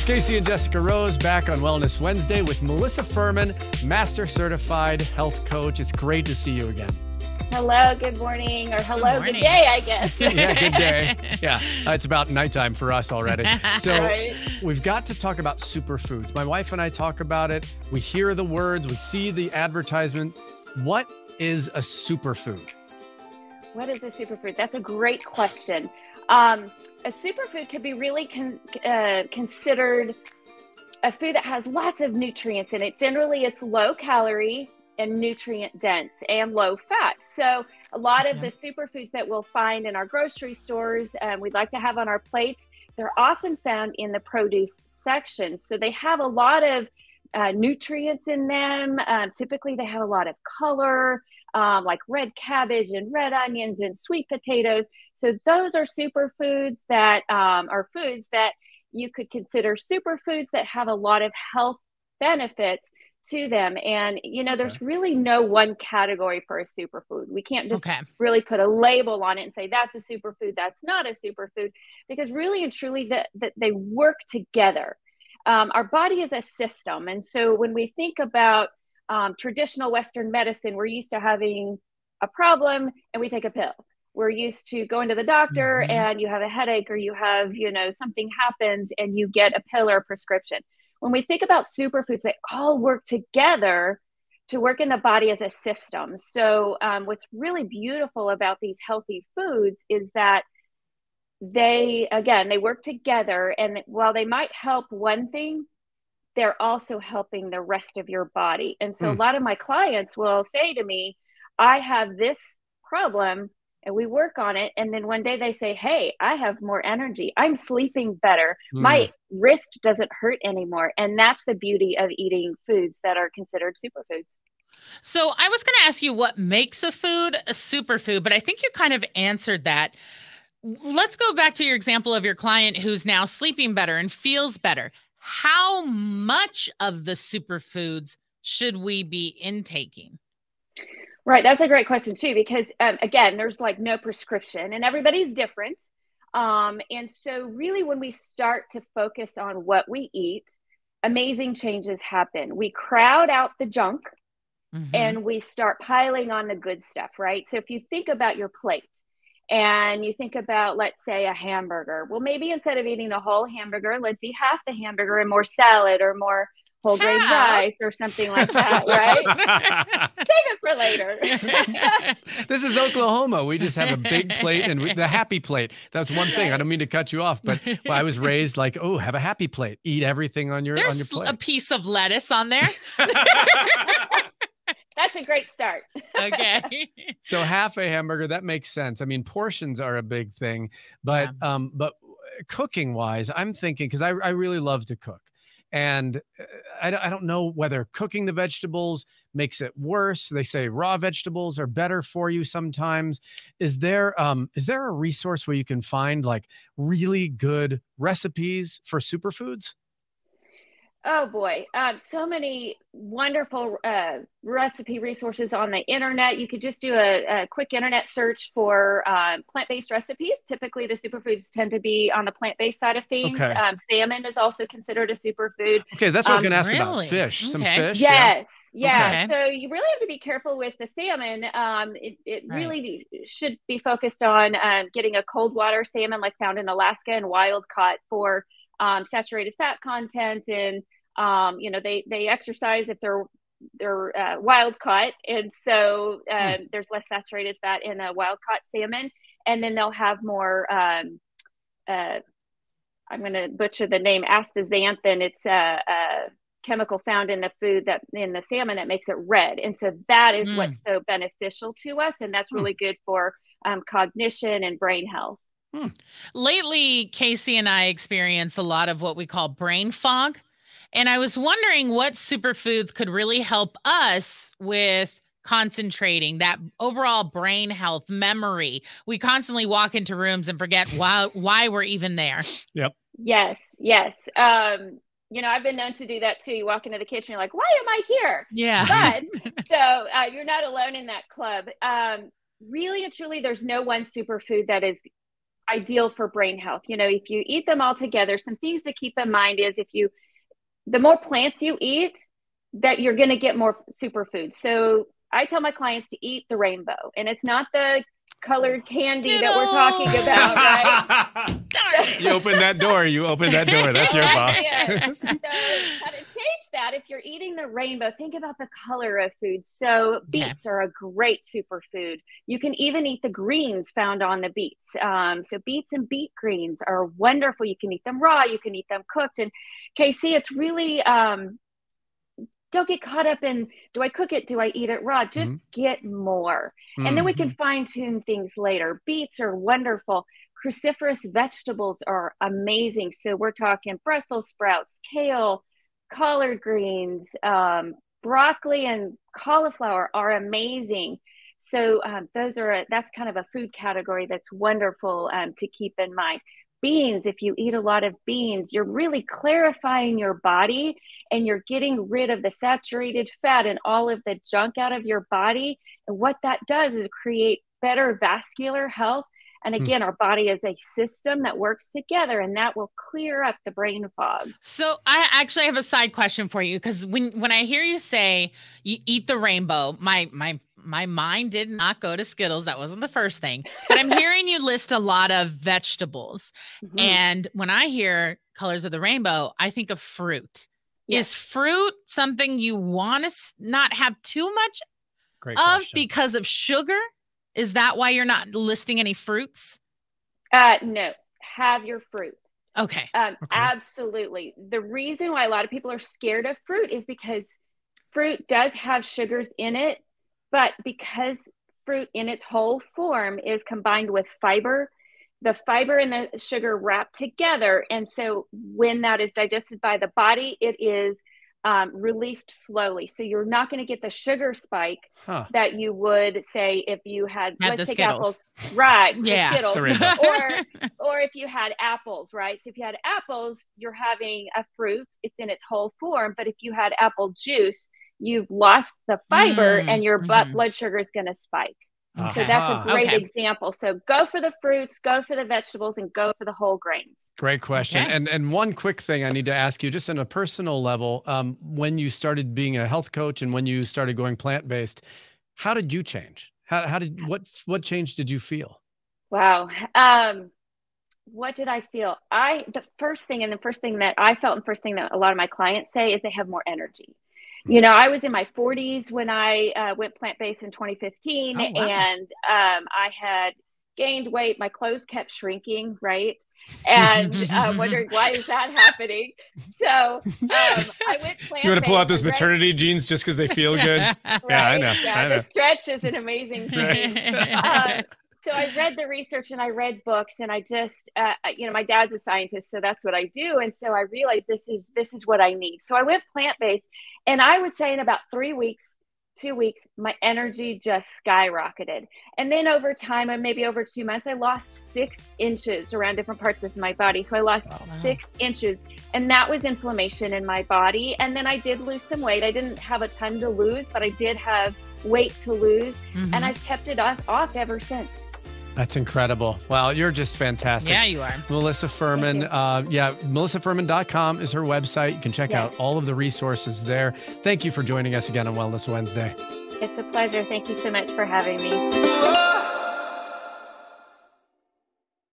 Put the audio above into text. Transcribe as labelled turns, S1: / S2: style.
S1: Casey and Jessica Rose back on Wellness Wednesday with Melissa Furman, Master Certified Health Coach. It's great to see you again.
S2: Hello, good morning, or hello, good day, I guess.
S1: Yeah, good day. Yeah, it's about nighttime for us already. So We've got to talk about superfoods. My wife and I talk about it. We hear the words, we see the advertisement. What is a superfood?
S2: What is a superfood? That's a great question. A superfood could be really considered a food that has lots of nutrients in it. Generally, it's low calorie and nutrient dense and low fat. So a lot of the superfoods that we'll find in our grocery stores, we'd like to have on our plates, they're often found in the produce section. So they have a lot of nutrients in them. Typically, they have a lot of color, like red cabbage and red onions and sweet potatoes. So those are superfoods that are foods that you could consider superfoods that have a lot of health benefits to them. And, you know, there's really no one category for a superfood. We can't just really put a label on it and say that's a superfood, that's not a superfood, because really and truly that they work together. Our body is a system. And so when we think about traditional Western medicine, we're used to having a problem and we take a pill. We're used to going to the doctor and you have a headache or you have, you know, something happens and you get a pill or a prescription. When we think about superfoods, they all work together to work in the body as a system. So what's really beautiful about these healthy foods is that they work together. And while they might help one thing, they're also helping the rest of your body. And so a lot of my clients will say to me, I have this problem and we work on it. And then one day they say, hey, I have more energy. I'm sleeping better. My wrist doesn't hurt anymore. And that's the beauty of eating foods that are considered superfoods.
S3: So I was going to ask you what makes a food a superfood, but I think you kind of answered that. Let's go back to your example of your client who's now sleeping better and feels better. How much of the superfoods should we be intaking?
S2: Right. That's a great question too, because again, there's like no prescription and everybody's different. And so really when we start to focus on what we eat, amazing changes happen. We crowd out the junk and we start piling on the good stuff, right? So if you think about your plate and you think about, let's say, a hamburger, well, maybe instead of eating the whole hamburger, let's eat half the hamburger and more salad or more whole grain rice or something like that, right? Save it for later.
S1: This is Oklahoma. We just have a big plate and the happy plate. That's one thing. I don't mean to cut you off, but I was raised like, oh, have a happy plate. Eat everything on your plate.
S3: There's a piece of lettuce on there.
S2: That's a great start.
S3: Okay.
S1: So half a hamburger, that makes sense. I mean, portions are a big thing, but cooking wise, I'm thinking, because I really love to cook. And I don't know whether cooking the vegetables makes it worse. They say raw vegetables are better for you sometimes. Is there a resource where you can find like really good recipes for superfoods?
S2: Oh boy. So many wonderful recipe resources on the internet. You could just do a quick internet search for plant-based recipes. Typically the superfoods tend to be on the plant-based side of things. Salmon is also considered a superfood.
S1: Okay, that's what I was going to ask about. Fish, some fish.
S2: Yes. Yeah. So you really have to be careful with the salmon. It really should be focused on getting a cold water salmon like found in Alaska and wild caught for saturated fat content, and you know, they exercise if they're wild caught, and so there's less saturated fat in a wild caught salmon, and then they'll have more I'm going to butcher the name, astaxanthin. It's a chemical found in the food that in the salmon that makes it red, and so that is what's so beneficial to us, and that's really good for cognition and brain health.
S3: Lately, Casey and I experience a lot of what we call brain fog. And I was wondering what superfoods could really help us with concentrating, that overall brain health, memory. We constantly walk into rooms and forget why we're even there.
S1: Yep.
S2: Yes. You know, I've been known to do that too. You walk into the kitchen, you're like, why am I here?
S3: Yeah.
S2: But so you're not alone in that club. Really and truly, there's no one superfood that is ideal for brain health. You know, if you eat them all together, some things to keep in mind is the more plants you eat, that you're going to get more superfoods. So I tell my clients to eat the rainbow, and it's not the colored candy that we're talking about, right?
S1: You opened that door. That's your fault.
S2: Yeah. So how to change that, if you're eating the rainbow, think about the color of food. So beets are a great superfood. You can even eat the greens found on the beets. So beets and beet greens are wonderful. You can eat them raw. You can eat them cooked. And Casey, it's really... don't get caught up in, do I cook it? Do I eat it raw? Just get more. And then we can fine tune things later. Beets are wonderful. Cruciferous vegetables are amazing. So we're talking Brussels sprouts, kale, collard greens, broccoli and cauliflower are amazing. So that's kind of a food category that's wonderful to keep in mind. Beans, if you eat a lot of beans, you're really clarifying your body, and you're getting rid of the saturated fat and all of the junk out of your body. And what that does is create better vascular health. And again, our body is a system that works together, and that will clear up the brain fog.
S3: So I actually have a side question for you, because when I hear you say you eat the rainbow, my mind did not go to Skittles. That wasn't the first thing. But I'm hearing you list a lot of vegetables. And when I hear colors of the rainbow, I think of fruit. Yes. Is fruit something you want to not have too much because of sugar? Is that why you're not listing any fruits?
S2: No, have your fruit.
S3: Okay.
S2: Absolutely. The reason why a lot of people are scared of fruit is because fruit does have sugars in it, but because fruit in its whole form is combined with fiber, the fiber and the sugar wrap together. And so when that is digested by the body, it is released slowly. So you're not going to get the sugar spike that you would say if you had, let's take apples, right?
S3: Yeah.
S2: Skittles, or if you had apples, right? So if you had apples, you're having a fruit, it's in its whole form. But if you had apple juice, you've lost the fiber and your blood sugar is going to spike. So that's a great example. So go for the fruits, go for the vegetables, and go for the whole grains.
S1: Great question.
S3: Okay.
S1: And one quick thing I need to ask you, just on a personal level, when you started being a health coach and when you started going plant-based, how did you change? What change did you feel?
S2: Wow. What did I feel? The first thing that I felt, and first thing that a lot of my clients say, is they have more energy. You know, I was in my 40s when I went plant-based in 2015, and I had gained weight. My clothes kept shrinking, right? And wondering, why is that happening? So I went plant-based.
S1: You want to pull out those maternity jeans just because they feel good?
S2: Right?
S1: Yeah, I know.
S2: Yeah,
S1: I know.
S2: The stretch is an amazing thing. So I read the research and I read books, and I just, my dad's a scientist, so that's what I do. And so I realized this is what I need. So I went plant-based, and I would say in about 2 weeks, my energy just skyrocketed. And then over time, and maybe over 2 months, I lost 6 inches around different parts of my body. So I lost 6 inches, and that was inflammation in my body. And then I did lose some weight. I didn't have a ton to lose, but I did have weight to lose. And I've kept it off ever since.
S1: That's incredible. Wow, you're just fantastic.
S3: Yeah, you are.
S1: Melissa Furman. MelissaFurman.com is her website. You can check out all of the resources there. Thank you for joining us again on Wellness Wednesday.
S2: It's a pleasure. Thank you so much for having me.